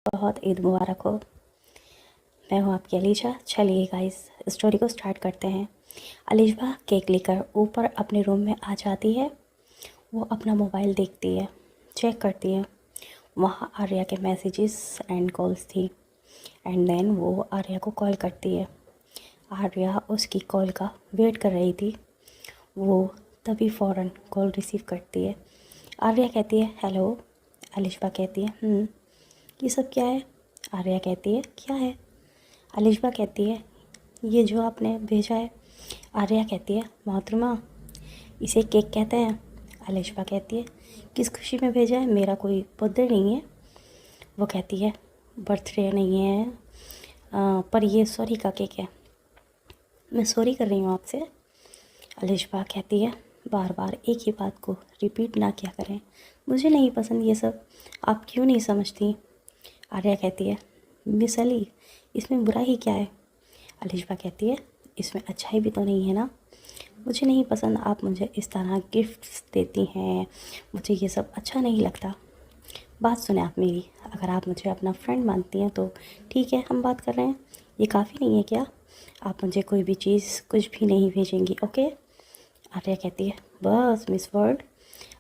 बहुत ईद मुबारक हो। मैं हूँ आपकी अलीशा। चलिए गाइस स्टोरी को स्टार्ट करते हैं। अलीशा केक लेकर ऊपर अपने रूम में आ जाती है। वो अपना मोबाइल देखती है, चेक करती है। वहाँ आर्या के मैसेजेस एंड कॉल्स थी। एंड देन वो आर्या को कॉल करती है। आर्या उसकी कॉल का वेट कर रही थी। वो तभी फ़ौरन कॉल रिसीव करती है। आर्या कहती है हेलो। अलीशा कहती है ये सब क्या है? आर्या कहती है क्या है? अलीशा कहती है ये जो आपने भेजा है। आर्या कहती है मोहतरमा इसे केक कहते हैं। अलीशा कहती है किस खुशी में भेजा है? मेरा कोई बर्थडे नहीं है। वो कहती है बर्थडे नहीं है पर ये सॉरी का केक है। मैं सॉरी कर रही हूँ आपसे। अलीशा कहती है बार बार एक ही बात को रिपीट ना किया करें, मुझे नहीं पसंद ये सब, आप क्यों नहीं समझती? आर्या कहती है मिस अली इसमें बुरा ही क्या है? अलीशा कहती है इसमें अच्छाई भी तो नहीं है ना। मुझे नहीं पसंद आप मुझे इस तरह गिफ्ट्स देती हैं, मुझे ये सब अच्छा नहीं लगता। बात सुने आप मेरी, अगर आप मुझे अपना फ्रेंड मानती हैं तो ठीक है, हम बात कर रहे हैं, ये काफ़ी नहीं है क्या? आप मुझे कोई भी चीज़ कुछ भी नहीं भेजेंगी, ओके? आर्या कहती है बस मिस वर्ड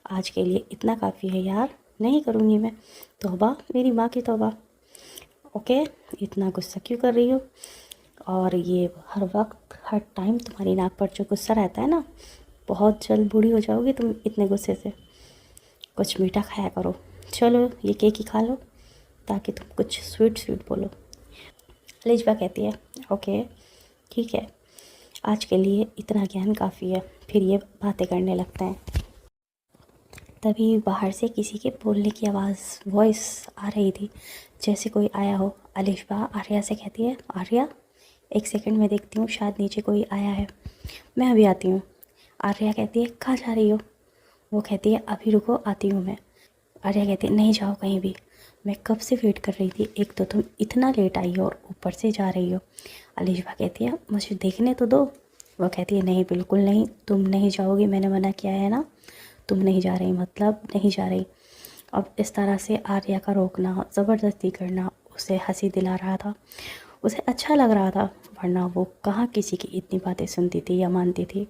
आज के लिए इतना काफ़ी है यार, नहीं करूँगी मैं। तौबा मेरी माँ की तौबा। ओके इतना गुस्सा क्यों कर रही हो? और ये हर वक्त हर टाइम तुम्हारी नाक पर जो गुस्सा रहता है ना, बहुत जल्द बूढ़ी हो जाओगी तुम इतने गुस्से से। कुछ मीठा खाया करो। चलो ये केक ही खा लो ताकि तुम कुछ स्वीट स्वीट बोलो। अलीशा कहती है ओके ठीक है, आज के लिए इतना ज्ञान काफ़ी है। फिर ये बातें करने लगते हैं। तभी बाहर से किसी के बोलने की आवाज़, वॉइस आ रही थी, जैसे कोई आया हो। अलीशा आर्या से कहती है आर्या एक सेकंड में देखती हूँ, शायद नीचे कोई आया है, मैं अभी आती हूँ। आर्या कहती है कहाँ जा रही हो? वो कहती है अभी रुको आती हूँ मैं। आर्या कहती है नहीं जाओ कहीं भी, मैं कब से वेट कर रही थी, एक तो तुम इतना लेट आई हो और ऊपर से जा रही हो। अलीशा कहती है मुझे देखने तो दो। वो कहती है नहीं बिल्कुल नहीं, तुम नहीं जाओगी, मैंने मना किया है ना। तुम नहीं जा रही मतलब नहीं जा रही। अब इस तरह से आर्या का रोकना, ज़बरदस्ती करना उसे हंसी दिला रहा था, उसे अच्छा लग रहा था, वरना वो कहाँ किसी की इतनी बातें सुनती थी या मानती थी।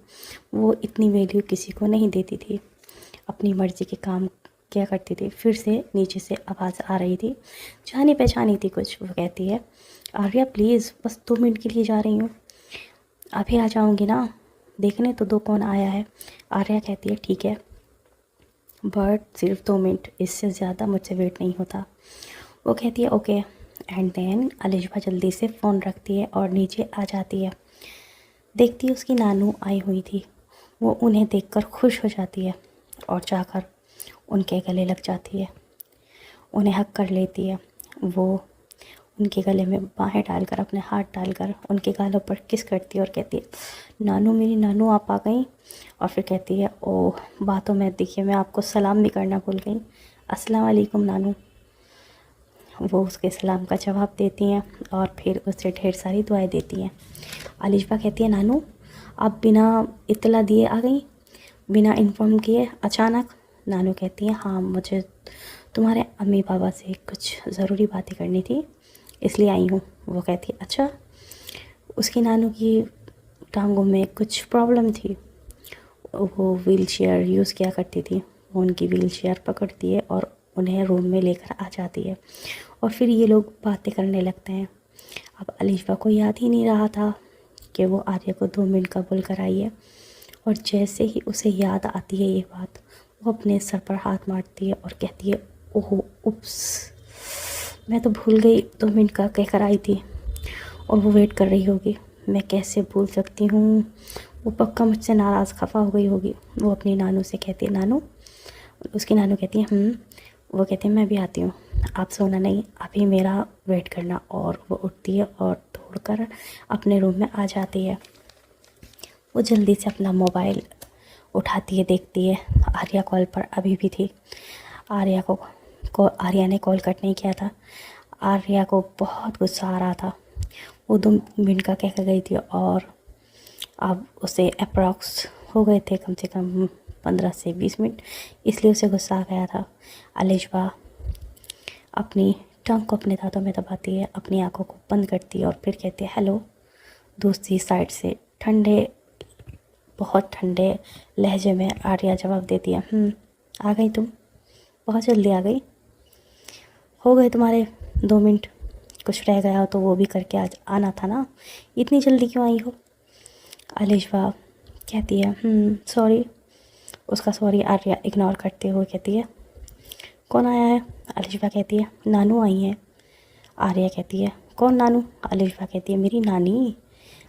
वो इतनी वैल्यू किसी को नहीं देती थी, अपनी मर्ज़ी के काम क्या करती थी। फिर से नीचे से आवाज़ आ रही थी, जानी पहचानी थी कुछ। वो कहती है आर्या प्लीज़ बस 2 मिनट के लिए जा रही हूँ, अभी आ जाऊँगी ना, देखने तो दो कौन आया है। आर्या कहती है ठीक है बट सिर्फ 2 मिनट, इससे ज़्यादा मुझसे वेट नहीं होता। वो कहती है ओके। एंड देन अलीशा जल्दी से फ़ोन रखती है और नीचे आ जाती है। देखती है उसकी नानू आई हुई थी। वो उन्हें देखकर खुश हो जाती है और जाकर उनके गले लग जाती है, उन्हें हक कर लेती है। वो उनके गले में बाहें डालकर, अपने हाथ डालकर उनके गालों पर किस करती है और कहती है नानू मेरी नानू आप आ गई। और फिर कहती है ओह बातों में देखिए मैं आपको सलाम भी करना भूल गई, अस्सलाम वालेकुम नानू। वो उसके सलाम का जवाब देती हैं और फिर उसे ढेर सारी दुआएं देती हैं। अलीशा कहती है नानू आप बिना इत्तला दिए आ गई, बिना इन्फॉर्म किए अचानक? नानू कहती है हाँ मुझे तुम्हारे अम्मी पापा से कुछ ज़रूरी बातें करनी थी इसलिए आई हूँ। वो कहती है अच्छा। उसकी नानू की टांगों में कुछ प्रॉब्लम थी, वो व्हील चेयर यूज़ किया करती थी। वो उनकी व्हील चेयर पकड़ती है और उन्हें रूम में लेकर आ जाती है और फिर ये लोग बातें करने लगते हैं। अब अलीशा को याद ही नहीं रहा था कि वो आर्या को 2 मिनट का बोल कर आई है, और जैसे ही उसे याद आती है ये बात, वो अपने सर पर हाथ मारती है और कहती है ओहो उप्स, मैं तो भूल गई 2 मिनट का कह कर आई थी और वो वेट कर रही होगी, मैं कैसे भूल सकती हूँ। वो पक्का मुझसे नाराज़ खफा हो गई होगी। वो अपनी नानू से कहती है नानू, उसकी नानू कहती है वो कहते हैं मैं भी आती हूँ, आप सोना नहीं, अभी मेरा वेट करना। और वो उठती है और दौड़कर अपने रूम में आ जाती है। वो जल्दी से अपना मोबाइल उठाती है, देखती है आर्या कॉल पर अभी भी थी। आर्या ने कॉल कट नहीं किया था। आर्या को बहुत गुस्सा आ रहा था, वो 2 मिनट का कह कर गई थी और अब उसे अप्रॉक्स हो गए थे कम से कम 15 से 20 मिनट, इसलिए उसे गुस्सा आ गया था। अलीशा अपनी टंग को अपने दांतों में दबाती है, अपनी आंखों को बंद करती है और फिर कहती है हेलो। दूसरी साइड से बहुत ठंडे लहजे में आर्या जवाब देती है आ गई तुम, बहुत जल्दी आ गई, हो गए तुम्हारे 2 मिनट, कुछ रह गया हो तो वो भी करके आज आना था ना, इतनी जल्दी क्यों आई हो। अलिशबा कहती है सॉरी। उसका सॉरी आर्या इग्नोर करते हुए कहती है कौन आया है। अलिशबा कहती है नानू आई हैं। आर्या कहती है कौन नानू। अलिशबा कहती है मेरी नानी।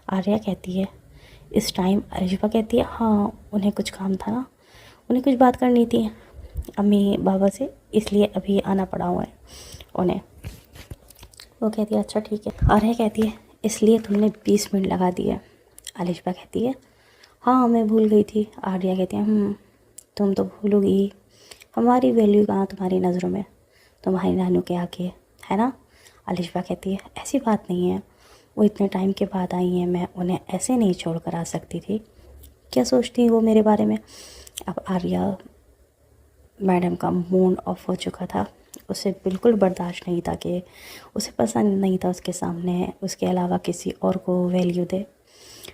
आर्या कहती है इस टाइम। अलिशबा कहती है हाँ उन्हें कुछ काम था ना, उन्हें कुछ बात करनी थी अम्मी बाबा से, इसलिए अभी आना पड़ा हुआ है उन्हें। वो कहती है अच्छा ठीक है। आर्या कहती है इसलिए तुमने 20 मिनट लगा दिए। अलिशबा कहती है हाँ मैं भूल गई थी। आर्या कहती है तुम तो भूलोगी ही, हमारी वैल्यू कहाँ तुम्हारी नज़रों में, तुम्हारी नानू के आगे, है ना। अलिशबा कहती है ऐसी बात नहीं है, वो इतने टाइम के बाद आई हैं, मैं उन्हें ऐसे नहीं छोड़ कर आ सकती थी, क्या सोचती वो मेरे बारे में। अब आर्या मैडम का मूड ऑफ हो चुका था, उसे बिल्कुल बर्दाश्त नहीं था कि उसे पसंद नहीं था उसके सामने उसके अलावा किसी और को वैल्यू दे,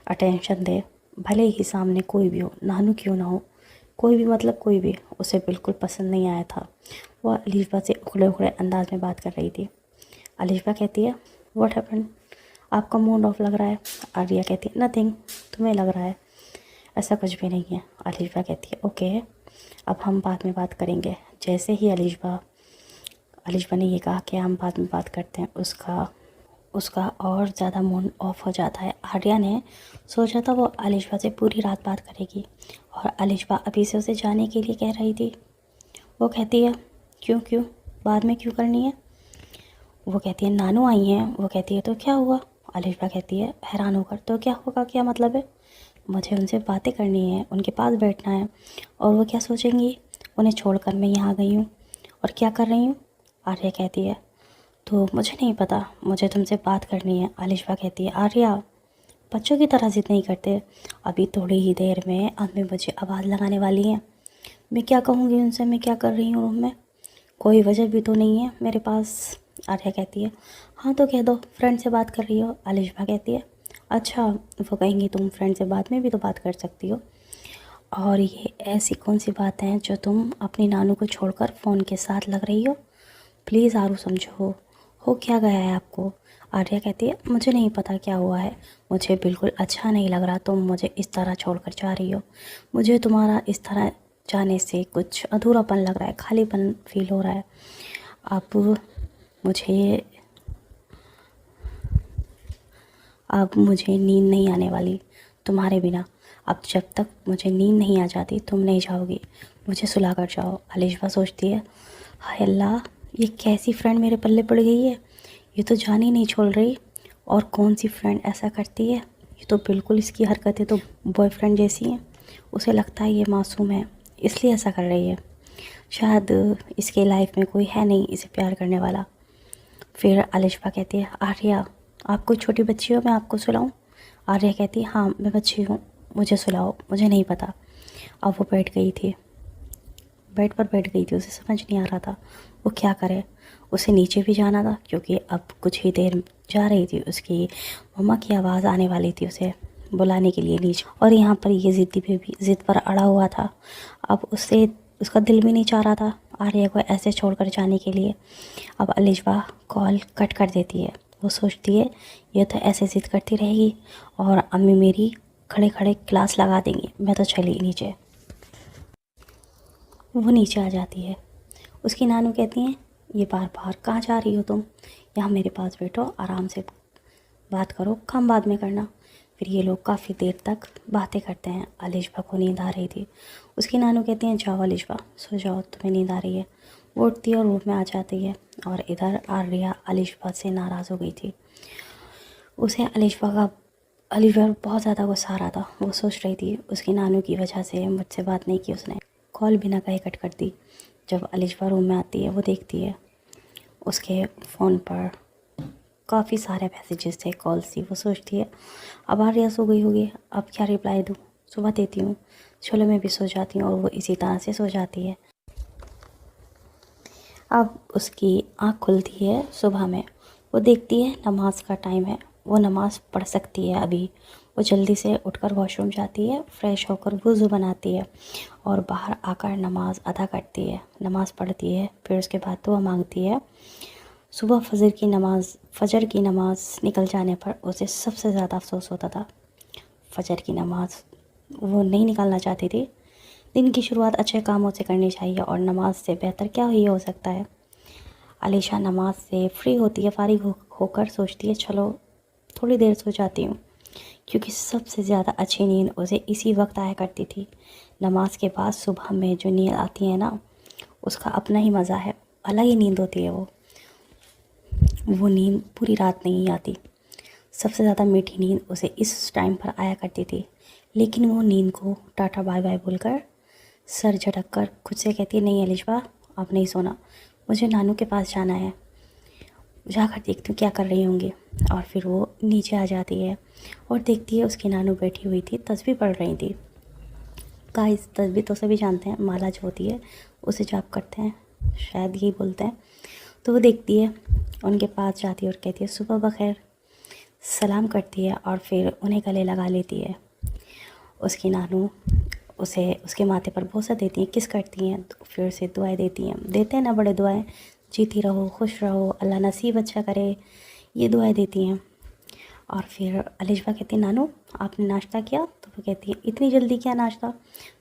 अटेंशन दे, भले ही सामने कोई भी हो, नानू क्यों ना हो, कोई भी मतलब कोई भी, उसे बिल्कुल पसंद नहीं आया था। वह अलिशबा से उखड़े उखड़े अंदाज में बात कर रही थी। अलिशबा कहती है व्हाट हैपेंड, आपका मूड ऑफ लग रहा है। आर्या कहती है नथिंग, तुम्हें लग रहा है, ऐसा कुछ भी नहीं है। अलिशबा कहती है ओके अब हम बाद में बात करेंगे। जैसे ही अलिशबा ने ये कहा कि हम बाद में बात करते हैं, उसका और ज़्यादा मूड ऑफ हो जाता है। आर्या ने सोचा था वो अलिशबा से पूरी रात बात करेगी और अलिशबा अभी से उसे जाने के लिए कह रही थी। वो कहती है क्यों बाद में क्यों करनी है। वो कहती है नानू आई हैं। वो कहती है तो क्या हुआ। अलिशबा कहती है हैरान होकर तो क्या होगा, क्या मतलब है, मुझे उनसे बातें करनी है, उनके पास बैठना है, और वो क्या सोचेंगी, उन्हें छोड़कर मैं यहाँ गई हूँ और क्या कर रही हूँ। आर्या कहती है तो मुझे नहीं पता, मुझे तुमसे बात करनी है। अलिशबा कहती है आर्या बच्चों की तरह जिद नहीं करते, अभी थोड़ी ही देर में अम्मी मुझे आवाज़ लगाने वाली हैं, मैं क्या कहूँगी उनसे, मैं क्या कर रही हूँ रूम में, कोई वजह भी तो नहीं है मेरे पास। आर्या कहती है हाँ तो कह दो फ्रेंड से बात कर रही हो। अलिशबा कहती है अच्छा वो कहेंगी तुम फ्रेंड से बाद में भी तो बात कर सकती हो, और ये ऐसी कौन सी बात है जो तुम अपनी नानू को छोड़कर फ़ोन के साथ लग रही हो, प्लीज़ आरू समझो, हो क्या गया है आपको। आर्या कहती है मुझे नहीं पता क्या हुआ है, मुझे बिल्कुल अच्छा नहीं लग रहा तुम मुझे इस तरह छोड़कर जा रही हो, मुझे तुम्हारा इस तरह जाने से कुछ अधूरापन लग रहा है, खालीपन फील हो रहा है। अब मुझे नींद नहीं आने वाली तुम्हारे बिना, अब जब तक मुझे नींद नहीं आ जाती तुम नहीं जाओगी, मुझे सुला कर जाओ। अलिशबा सोचती है हाय अल्लाह ये कैसी फ्रेंड मेरे पल्ले पड़ गई है, ये तो जान ही नहीं छोड़ रही, और कौन सी फ्रेंड ऐसा करती है, ये तो बिल्कुल इसकी हरकतें तो बॉयफ्रेंड जैसी हैं, उसे लगता है ये मासूम है इसलिए ऐसा कर रही है, शायद इसके लाइफ में कोई है नहीं इसे प्यार करने वाला। फिर अलिशबा कहती है आर्या आप कोई छोटी बच्ची हो, मैं आपको सुलाऊं। आर्या कहती है हाँ मैं बच्ची हूँ, मुझे सुलाओ, मुझे नहीं पता। अब वो बेड पर बैठ गई थी, उसे समझ नहीं आ रहा था वो क्या करे। उसे नीचे भी जाना था क्योंकि अब कुछ ही देर जा रही थी, उसकी मम्मा की आवाज़ आने वाली थी उसे बुलाने के लिए नीचे, और यहाँ पर ये ज़िद पर अड़ा हुआ था। अब उसका दिल भी नहीं चाह रहा था आर्या को ऐसे छोड़कर जाने के लिए। अब अलिशबा कॉल कट कर देती है, वो सोचती है ये तो ऐसे ज़िद करती रहेगी और अम्मी मेरी खड़े खड़े क्लास लगा देंगी, मैं तो चली नीचे। वो नीचे आ जाती है, उसकी नानू कहती हैं ये बार बार कहाँ जा रही हो तुम, यहाँ मेरे पास बैठो आराम से बात करो, काम बाद में करना। फिर ये लोग काफ़ी देर तक बातें करते हैं। अलिशबा को नींद आ रही थी, उसकी नानू कहती हैं जाओ अलिशबा सो जाओ, तुम्हें नींद आ रही है। वो उठती है और रूम में आ जाती है, और इधर आर्या अलिशबा से नाराज़ हो गई थी, उसे अलिशबा बहुत ज़्यादा गुस्सा आ रहा था। वो सोच रही थी उसकी नानू की वजह से मुझसे बात नहीं की उसने, कॉल बिना कहे कट कर दी। जब अलिशबा रूम में आती है वो देखती है उसके फ़ोन पर काफ़ी सारे मैसेजेस थे, कॉल्स थी। वो सोचती है अब आर्या सो गई होगी, अब क्या रिप्लाई दूँ, सुबह देती हूँ, चलो मैं भी सो जाती हूँ, और वो इसी तरह से सो जाती है। अब उसकी आँख खुलती है सुबह में, वो देखती है नमाज का टाइम है, वो नमाज़ पढ़ सकती है अभी। वो जल्दी से उठकर वॉशरूम जाती है, फ़्रेश होकर वुज़ू बनाती है और बाहर आकर नमाज़ अदा करती है, नमाज़ पढ़ती है। फिर उसके बाद दुआ मांगती है। सुबह फ़जर की नमाज़ निकल जाने पर उसे सबसे ज़्यादा अफ़सोस होता था। फ़जर की नमाज़ वो नहीं निकालना चाहती थी। दिन की शुरुआत अच्छे कामों से करनी चाहिए और नमाज से बेहतर क्या ही हो सकता है। अलीशा नमाज से फ्री होती है, फारिग होकर सोचती है चलो थोड़ी देर सो जाती हूँ, क्योंकि सबसे ज़्यादा अच्छी नींद उसे इसी वक्त आया करती थी। नमाज के बाद सुबह में जो नींद आती है ना, उसका अपना ही मज़ा है, अलग ही नींद होती है। वो नींद पूरी रात नहीं आती। सबसे ज़्यादा मीठी नींद उसे इस टाइम पर आया करती थी। लेकिन वो नींद को टाटा बाय बाय बोलकर सर झटक कर खुद से कहती है, नहीं अलिशबा आप नहीं सोना, मुझे नानू के पास जाना है, जाकर देखती हूँ क्या कर रही होंगी। और फिर वो नीचे आ जाती है और देखती है उसकी नानू बैठी हुई थी, तस्बीह पढ़ रही थी। गाइस तस्बीह तो सभी जानते हैं, माला जो होती है उसे जाप करते हैं, शायद यही बोलते हैं। तो वो देखती है, उनके पास जाती है और कहती है सुबह बखैर, सलाम करती है और फिर उन्हें गले लगा लेती है। उसकी नानू उसे उसके माथे पर बोसा देती हैं, किस करती हैं, तो फिर से दुआएं देती हैं। देते हैं ना बड़े दुआएं, जीती रहो, खुश रहो, अल्लाह नसीब अच्छा करे, ये दुआएं देती हैं। और फिर अलिशबा कहती है नानू आपने नाश्ता किया? तो वो कहती है इतनी जल्दी क्या नाश्ता,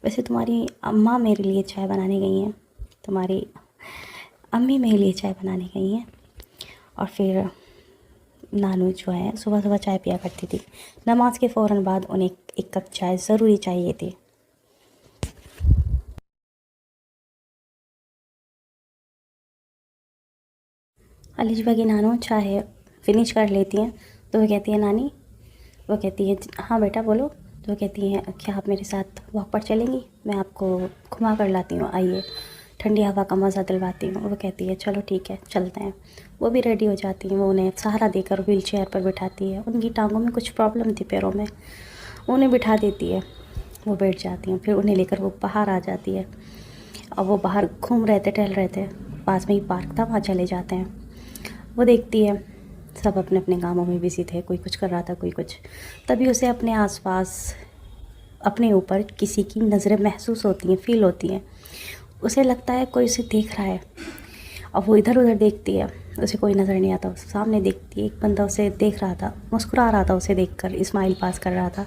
वैसे तुम्हारी अम्मा मेरे लिए चाय बनाने गई हैं, तुम्हारी अम्मी मेरे लिए चाय बनाने गई हैं। और फिर नानू जो है सुबह सुबह चाय पिया करती थी। नमाज के फ़ौरन बाद उन्हें एक कप चाय ज़रूरी चाहिए थी। अलिशबा की नानू चाय फिनिश कर लेती हैं। तो वो कहती है नानी, वो कहती है हाँ बेटा बोलो। तो वो कहती हैं क्या आप मेरे साथ वॉक पर चलेंगी, मैं आपको घुमा कर लाती हूँ, आइए ठंडी हवा का मज़ा दिलवाती हूँ। वो कहती है चलो ठीक है चलते हैं। वो भी रेडी हो जाती हैं, वो उन्हें सहारा देकर व्हील चेयर पर बिठाती है। उनकी टांगों में कुछ प्रॉब्लम थी, पैरों में, उन्हें बिठा देती है, वो बैठ जाती हैं। फिर उन्हें लेकर वो बाहर आ जाती है। अब वो बाहर घूम रहे थे, टहल रहे थे, पास में ही पार्क था, वहाँ चले जाते हैं। वो देखती है सब अपने अपने कामों में बिज़ी थे, कोई कुछ कर रहा था, कोई कुछ। तभी उसे अपने आसपास अपने ऊपर किसी की नज़रें महसूस होती हैं, फ़ील होती हैं। उसे लगता है कोई उसे देख रहा है। अब वो इधर उधर देखती है, उसे कोई नज़र नहीं आता। सामने देखती है, एक बंदा उसे देख रहा था, मुस्कुरा रहा था, उसे देखकर स्माइल पास कर रहा था।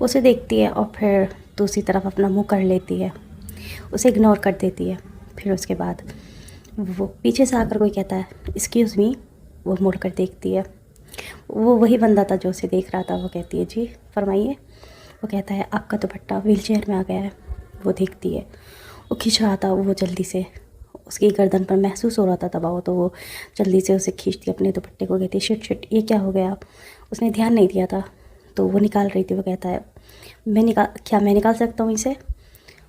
उसे देखती है और फिर दूसरी तरफ अपना मुँह कर लेती है, उसे इग्नोर कर देती है। फिर उसके बाद वो पीछे से आकर कोई कहता है एक्सक्यूज़ मी, वो मुड़ कर देखती है, वो वही बंदा था जो उसे देख रहा था। वो कहती है जी फरमाइए। वो कहता है आपका दुपट्टा व्हील चेयर में आ गया है। वो देखती है, वो खींच रहा था, वो जल्दी से उसकी गर्दन पर महसूस हो रहा था दबाव, तो वो जल्दी से उसे खींचती अपने दुपट्टे को, कहती है शिट शिट ये क्या हो गया। उसने ध्यान नहीं दिया था, तो वो निकाल रही थी। वो कहता है मैं निकाल सकता हूँ इसे?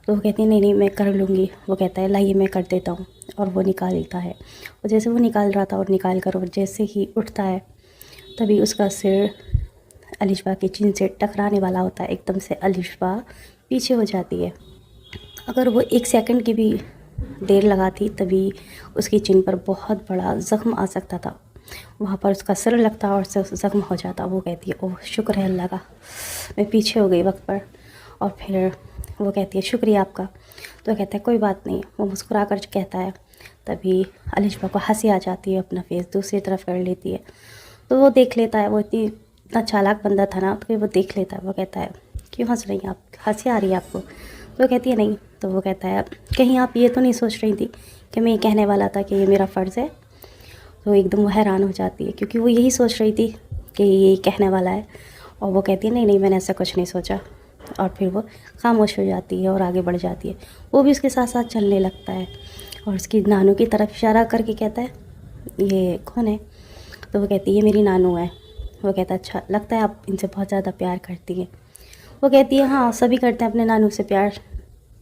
तो वो कहती है नहीं नहीं मैं कर लूँगी। वो कहता है लाइए मैं कर देता हूँ, और वो निकालता है। और जैसे वो निकाल रहा था और निकाल कर और जैसे ही उठता है, तभी उसका सिर अलिशबा की चिन से टकराने वाला होता है। एकदम से अलिशबा पीछे हो जाती है। अगर वो 1 सेकंड की भी देर लगाती तभी उसकी चिन पर बहुत बड़ा ज़ख्म आ सकता था, वहाँ पर उसका सिर लगता और ज़ख्म हो जाता। वो कहती है ओह शुक्र है अल्लाह का, मैं पीछे हो गई वक्त पर। और फिर वो कहती है शुक्रिया आपका। तो कहता है कोई बात नहीं। वो मुस्कुरा कर कहता है। तभी अलिशबा को हंसी आ जाती है, अपना फेस दूसरी तरफ कर लेती है। तो वो देख लेता है, वो इतना चालाक बंदा था ना, तो वो देख लेता है। वो कहता है क्यों हंस रही हैं आप, हंसी आ रही है आपको? तो वो कहती है नहीं। तो वो कहता है कहीं आप ये तो नहीं सोच रही थी कि मैं ये कहने वाला था कि ये मेरा फ़र्ज़ है? तो एकदम वो हैरान हो जाती है, क्योंकि वो यही सोच रही थी कि ये कहने वाला है। और वो कहती है नहीं नहीं मैंने ऐसा कुछ नहीं सोचा। और फिर वो खामोश हो जाती है और आगे बढ़ जाती है। वो भी उसके साथ साथ चलने लगता है और उसकी नानू की तरफ इशारा करके कहता है ये कौन है? तो वो कहती है ये मेरी नानू है। वो कहता है अच्छा, लगता है आप इनसे बहुत ज़्यादा प्यार करती हैं। वो कहती है हाँ सभी करते हैं अपने नानू से प्यार,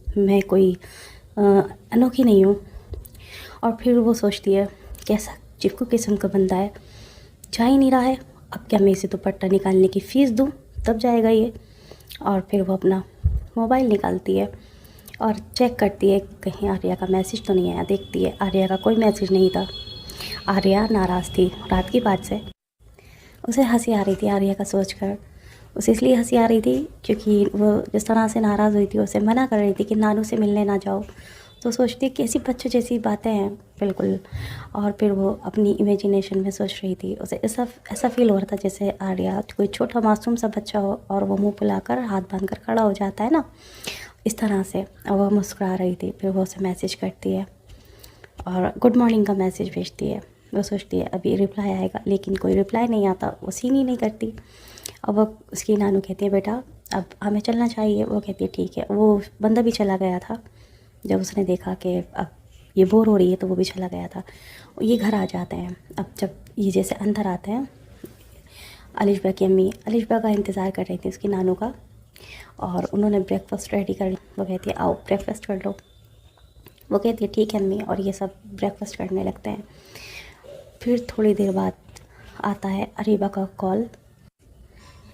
मैं कोई अनोखी नहीं हूँ। और फिर वो सोचती है कैसा चिपकू किस्म का बंदा है, जा ही नहीं रहा है, अब क्या मैं इसे दुपट्टा निकालने की फ़ीस दूँ तब जाएगा ये। और फिर वो अपना मोबाइल निकालती है और चेक करती है कहीं आर्या का मैसेज तो नहीं आया। देखती है आर्या का कोई मैसेज नहीं था। आर्या नाराज़ थी रात की बात से। उसे हंसी आ रही थी आर्या का सोचकर। उसे इसलिए हंसी आ रही थी क्योंकि वो जिस तरह से नाराज़ हुई थी, उसे मना कर रही थी कि नानू से मिलने ना जाओ। तो सोचती कैसी बच्चों जैसी बातें हैं बिल्कुल। और फिर वो अपनी इमेजिनेशन में सोच रही थी। उसे ऐसा फील हो रहा था जैसे आर्या कोई छोटा मासूम सा बच्चा हो और वो मुंह फुलाकर हाथ बांध कर खड़ा हो जाता है ना, इस तरह से। और वह मुस्कुरा रही थी। फिर वो उसे मैसेज करती है और गुड मॉर्निंग का मैसेज भेजती है। वो सोचती है अभी रिप्लाई आएगा, लेकिन कोई रिप्लाई नहीं आता। वो सीन ही नहीं करती। अब वो उसकी नानू कहती है बेटा अब हमें चलना चाहिए। वो कहती है ठीक है। वो बंदा भी चला गया था। जब उसने देखा कि अब ये बोर हो रही है तो वो भी चला गया था। ये घर आ जाते हैं। अब जब ये जैसे अंदर आते हैं, अलिशबा की अम्मी अलिशबा का इंतज़ार कर रही थी उसकी नानू का, और उन्होंने ब्रेकफास्ट रेडी कर लिया। वो कहती है आओ ब्रेकफास्ट कर लो। वो कहती है ठीक है अम्मी, और ये सब ब्रेकफास्ट करने लगते हैं। फिर थोड़ी देर बाद आता है अरीबा का कॉल।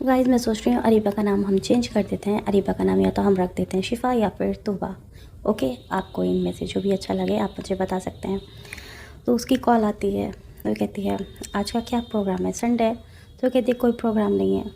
गाइस मैं सोच रही हूँ अरीबा का नाम हम चेंज कर देते हैं। अरीबा का नाम या तो हम रख देते हैं शिफा या फिर तूबा। ओके, आपको इनमें से जो भी अच्छा लगे आप मुझे बता सकते हैं। तो उसकी कॉल आती है। वो कहती है आज का क्या प्रोग्राम है, संडे है? तो कहती है कोई प्रोग्राम नहीं है,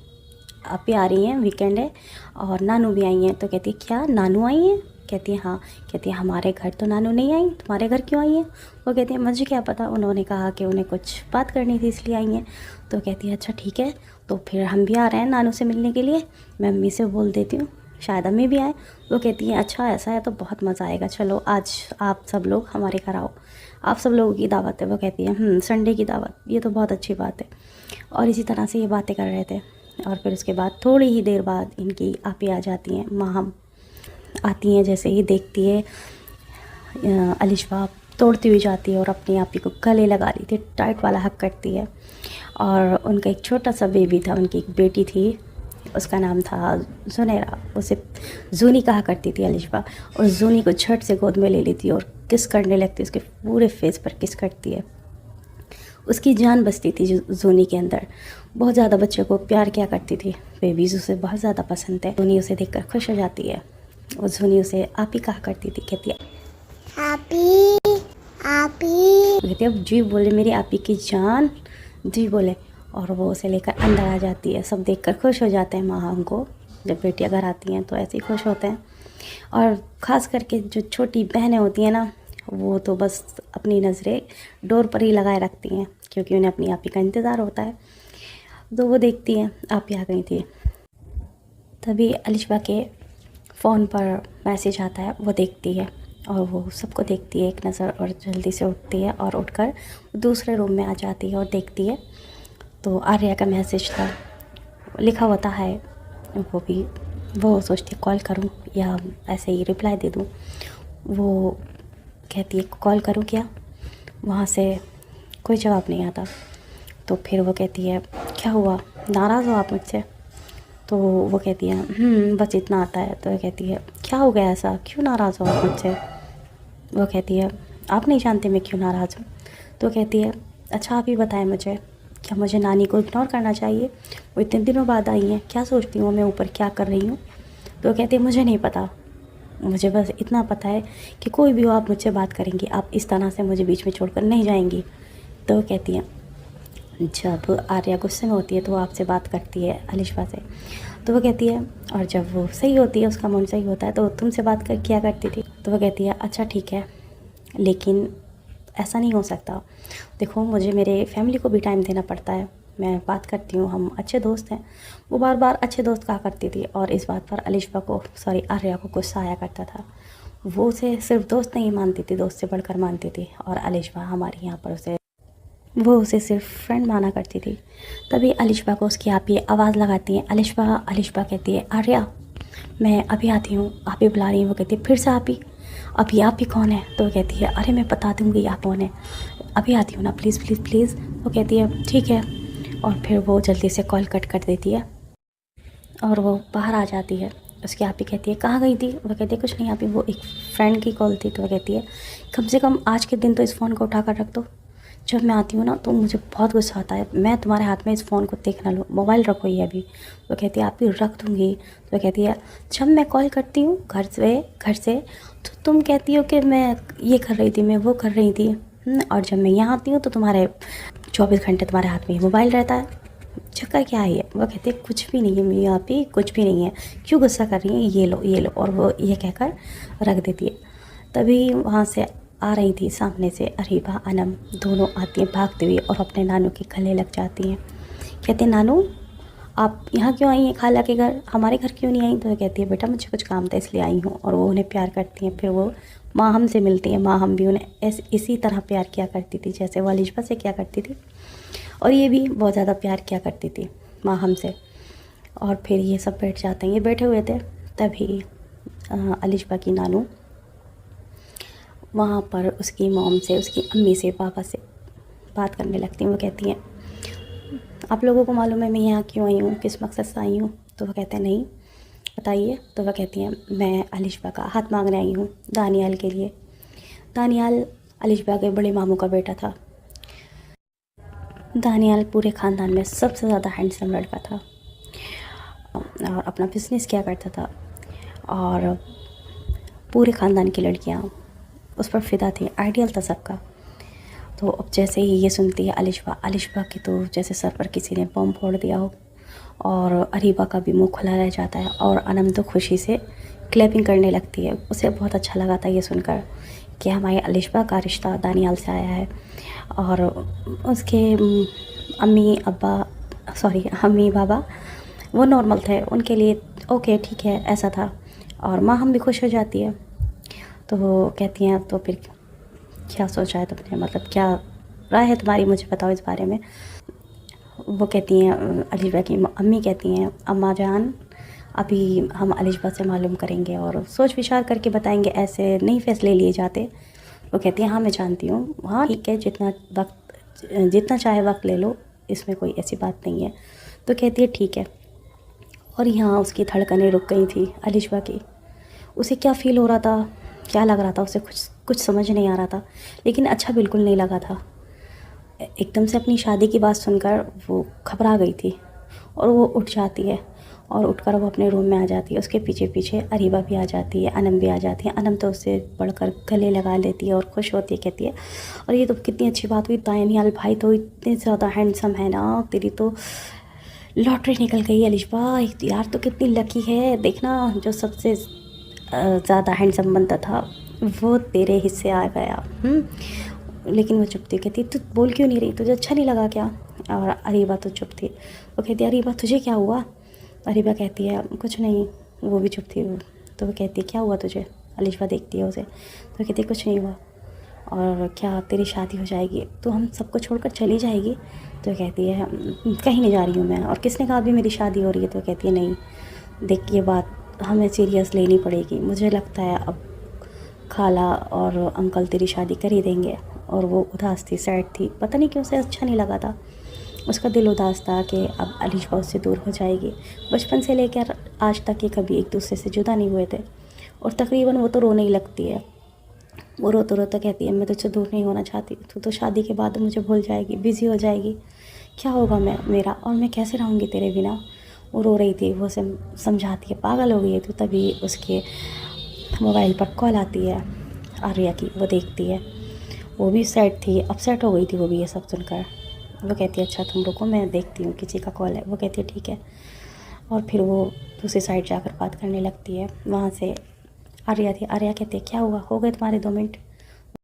आप भी आ रही हैं, वीकेंड है और नानू भी आई हैं। तो कहती है क्या नानू आई हैं? कहती है हाँ। कहती है हमारे घर तो नानू नहीं आई, तुम्हारे घर क्यों आई हैं? वो कहती है मुझे क्या पता, उन्होंने कहा कि उन्हें कुछ बात करनी थी इसलिए आई हैं। तो कहती है अच्छा ठीक है, तो फिर हम भी आ रहे हैं नानू से मिलने के लिए। मैं अम्मी से बोल देती हूँ शायद अम्मी भी आए। वो कहती है अच्छा ऐसा है तो बहुत मज़ा आएगा, चलो आज आप सब लोग हमारे घर आओ, आप सब लोगों की दावत है। वो कहती है संडे की दावत, ये तो बहुत अच्छी बात है। और इसी तरह से ये बातें कर रहे थे। और फिर उसके बाद थोड़ी ही देर बाद इनकी आपी आ जाती हैं, माहम आती हैं। जैसे ही देखती है अलिशबा तोड़ती हुई जाती है और अपनी आपी को गले लगा ली थी, टाइट वाला हक करती है। और उनका एक छोटा सा बेबी था, उनकी एक बेटी थी, उसका नाम था जुनैरा। उसे जूनी कहा करती थी अलिशबा। और जूनी को झट से गोद में ले लेती और किस करने लगती, उसके पूरे फेस पर किस करती है। उसकी जान बसती थी जूनी के अंदर। बहुत ज़्यादा बच्चों को प्यार किया करती थी, बेबीज़ उसे बहुत ज़्यादा पसंद है। जूनी उसे देखकर खुश हो जाती है और जूनी उसे आपी कहा करती थी। कहती है आपी आपी, कहती है जी बोले मेरी आपी की जान, जी बोले। और वो उसे लेकर अंदर आ जाती है। सब देखकर खुश हो जाते हैं माँ उनको, जब बेटियां घर आती हैं तो ऐसे ही खुश होते हैं। और ख़ास करके जो छोटी बहनें होती हैं ना, वो तो बस अपनी नज़रें डोर पर ही लगाए रखती हैं, क्योंकि उन्हें अपनी आपी का इंतज़ार होता है। तो वो देखती हैं आपी आ गई थी। तभी अलिशबा के फ़ोन पर मैसेज आता है, वो देखती है और वो सबको देखती है एक नज़र, और जल्दी से उठती है और उठकर दूसरे रूम में आ जाती है और देखती है तो आर्या का मैसेज था, लिखा होता है। वो सोचती है कॉल करूं या ऐसे ही रिप्लाई दे दूं। वो कहती है कॉल करूं क्या, वहाँ से कोई जवाब नहीं आता। तो फिर वो कहती है क्या हुआ, नाराज़ हो आप मुझसे? तो वो कहती है बस इतना आता है। तो वो कहती है क्या हो गया ऐसा, क्यों नाराज़ हो आप मुझसे? वो कहती है आप नहीं जानते मैं क्यों नाराज़ हूँ। तो कहती है अच्छा आप ही बताएं मुझे, क्या मुझे नानी को इग्नोर करना चाहिए? वो इतने दिनों बाद आई हैं, क्या सोचती हूँ मैं ऊपर क्या कर रही हूँ? तो कहती है मुझे नहीं पता, मुझे बस इतना पता है कि कोई भी हो आप मुझसे बात करेंगी, आप इस तरह से मुझे बीच में छोड़कर नहीं जाएंगी। तो वो कहती हैं जब आर्या गुस्से में होती है तो वो आपसे बात करती है अलिशबा से। तो वो कहती है और जब वो सही होती है, उसका मूड सही होता है, तो तुमसे बात कर किया करती थी। तो वो कहती है अच्छा ठीक है, लेकिन ऐसा नहीं हो सकता, देखो मुझे मेरे फैमिली को भी टाइम देना पड़ता है, मैं बात करती हूँ, हम अच्छे दोस्त हैं। वो बार बार अच्छे दोस्त कहा करती थी और इस बात पर अलिशबा को आर्या को गुस्सा आया करता था। वो उसे सिर्फ दोस्त नहीं मानती थी, दोस्त से बढ़कर मानती थी। और अलिशबा हमारे यहाँ पर उसे सिर्फ फ्रेंड माना करती थी। तभी अलिशबा को उसकी आपी आवाज़ लगाती है, अलिशबा कहती है आर्या मैं अभी आती हूँ, आप ही बुला रही हैं। वो कहती है फिर से अभी आप ही कौन है? तो कहती है अरे मैं बता दूँगी आप कौन है, अभी आती हूँ ना, प्लीज़ प्लीज़ प्लीज़। वो कहती है ठीक है, और फिर वो जल्दी से कॉल कट कर देती है और वो बाहर आ जाती है। उसकी आपी कहती है कहाँ गई थी? वो कहती है कुछ नहीं आपी, वो एक फ्रेंड की कॉल थी। तो वो कहती है कम से कम आज के दिन तो इस फ़ोन को उठा कर रख दो, जब मैं आती हूँ ना तो मुझे बहुत गुस्सा आता है, मैं तुम्हारे हाथ में इस फ़ोन को देख ना लूँ, मोबाइल रखो ये अभी। तो कहती है आप भी रख दूँगी। तो कहती है जब मैं कॉल करती हूँ घर से तो तुम कहती हो कि मैं ये कर रही थी, मैं वो कर रही थी, और जब मैं यहाँ आती हूँ तो तुम्हारे 24 घंटे तुम्हारे हाथ में ही मोबाइल रहता है, चक्कर क्या है ये। वो कहती है कुछ भी नहीं है मियाँ आपी, कुछ भी नहीं है, क्यों गुस्सा कर रही हैं, ये लो, और वो ये कहकर रख देती है। तभी वहाँ से आ रही थी सामने से अरीबा अनम, दोनों आती हैं भागते हुए और अपने नानू के गले लग जाती हैं। कहते हैं नानू आप यहाँ क्यों आई हैं, खाला के घर, हमारे घर क्यों नहीं आई। तो वो कहती है बेटा मुझे कुछ काम था इसलिए आई हूँ, और वो उन्हें प्यार करती हैं। फिर वो माँ हम से मिलती हैं, माँ हम भी उन्हें इसी तरह प्यार किया करती थी जैसे वो अलिशबा से किया करती थी, और ये भी बहुत ज़्यादा प्यार किया करती थी माँ हमसे। और फिर ये सब बैठ जाते हैं, ये बैठे हुए थे, तभी अलिशबा की नानू वहाँ पर उसकी मॉम से, उसकी अम्मी से, पापा से बात करने लगती हैं। वो कहती हैं आप लोगों को मालूम है मैं यहाँ क्यों आई हूँ, किस मकसद से आई हूँ। तो वह कहते हैं नहीं बताइए। तो वह कहती हैं मैं अलिशबा का हाथ मांगने आई हूँ दानियाल के लिए। दानियाल अलिशबा के बड़े मामू का बेटा था। दानियाल पूरे ख़ानदान में सबसे ज़्यादा हैंडसम लड़का था और अपना बिज़नेस किया करता था, और पूरे ख़ानदान की लड़कियाँ उस पर फ़िदा थी, आइडियल था सबका। तो अब जैसे ही ये सुनती है अलिशबा की तो जैसे सर पर किसी ने बम फोड़ दिया हो, और अरीबा का भी मुंह खुला रह जाता है, और अनम तो खुशी से क्लैपिंग करने लगती है। उसे बहुत अच्छा लगा था ये सुनकर कि हमारी अलिशबा का रिश्ता दानियाल से आया है। और उसके अम्मी बाबा वो नॉर्मल थे, उनके लिए ओके ठीक है ऐसा था, और माँ हम भी खुश हो जाती है। तो वो कहती हैं तो फिर क्या सोचा है तुमने, मतलब क्या राय है तुम्हारी, मुझे बताओ इस बारे में। वो कहती हैं अलिशबा की अम्मी कहती हैं अम्मा जान अभी हम अलिशबा से मालूम करेंगे और सोच विचार करके बताएंगे, ऐसे नहीं फ़ैसले लिए जाते। वो कहती हैं हाँ मैं जानती हूँ, हाँ ठीक है जितना चाहे वक्त ले लो, इसमें कोई ऐसी बात नहीं है। तो कहती है ठीक है। और यहाँ उसकी धड़कनें रुक गई थी अलिशबा की। उसे क्या फ़ील हो रहा था, क्या लग रहा था, उसे कुछ समझ नहीं आ रहा था, लेकिन अच्छा बिल्कुल नहीं लगा था। एकदम से अपनी शादी की बात सुनकर वो घबरा गई थी, और वो उठ जाती है, और उठकर वो अपने रूम में आ जाती है। उसके पीछे पीछे अरीबा भी आ जाती है, अनम भी आ जाती है। अनम तो उससे बढ़कर गले लगा लेती है और खुश होती है, कहती है और ये तो कितनी अच्छी बात हुई, दानियाल भाई तो इतने ज़्यादा हैंडसम है ना, तेरी तो लॉटरी निकल गई अलिशबा यार, तो कितनी लकी है, देखना जो सबसे ज़्यादा हैंडसम बनता था वो तेरे हिस्से आ गया। लेकिन वो चुप थी, कहती तू बोल क्यों नहीं रही, तुझे अच्छा नहीं लगा क्या। और अरीबा तो चुप थी। वो कहती अरीबा तुझे क्या हुआ। अरीबा कहती है कुछ नहीं, वो भी चुप थी। तो वो कहती है क्या हुआ तुझे। अलिशबा देखती है उसे, तो कहती है कुछ नहीं हुआ। और क्या तेरी शादी हो जाएगी तो हम सबको छोड़कर चली जाएगी। तो कहती है कहीं नहीं जा रही हूँ मैं, और किसने कहा अभी मेरी शादी हो रही है। तो कहती है नहीं देख ये बात हमें सीरियस लेनी पड़ेगी, मुझे लगता है अब खाला और अंकल तेरी शादी कर ही देंगे। और वो उदास थी, सैड थी, पता नहीं क्यों उसे अच्छा नहीं लगा था, उसका दिल उदास था कि अब अलिशबा उससे दूर हो जाएगी। बचपन से लेकर आज तक ये कभी एक दूसरे से जुदा नहीं हुए थे, और तकरीबन वो तो रोने ही लगती है। वो रोते रोते कहती है मैं तुझसे दूर नहीं होना चाहती, तू तो शादी के बाद मुझे भूल जाएगी, बिज़ी हो जाएगी, क्या होगा मेरा, और मैं कैसे रहूँगी तेरे बिना। वो रो रही थी, वो उसे समझाती है पागल हो गई है तू। तभी उसके मोबाइल पर कॉल आती है आर्या की, वो देखती है, वो भी सैड थी, अपसेट हो गई थी वो भी ये सब सुनकर। वो कहती है अच्छा तुम रुको मैं देखती हूँ किसी का कॉल है। वो कहती है ठीक है, और फिर वो दूसरी साइड जाकर बात करने लगती है। वहाँ से आर्या थी, आर्या कहती है क्या हुआ, हो गए तुम्हारे 2 मिनट।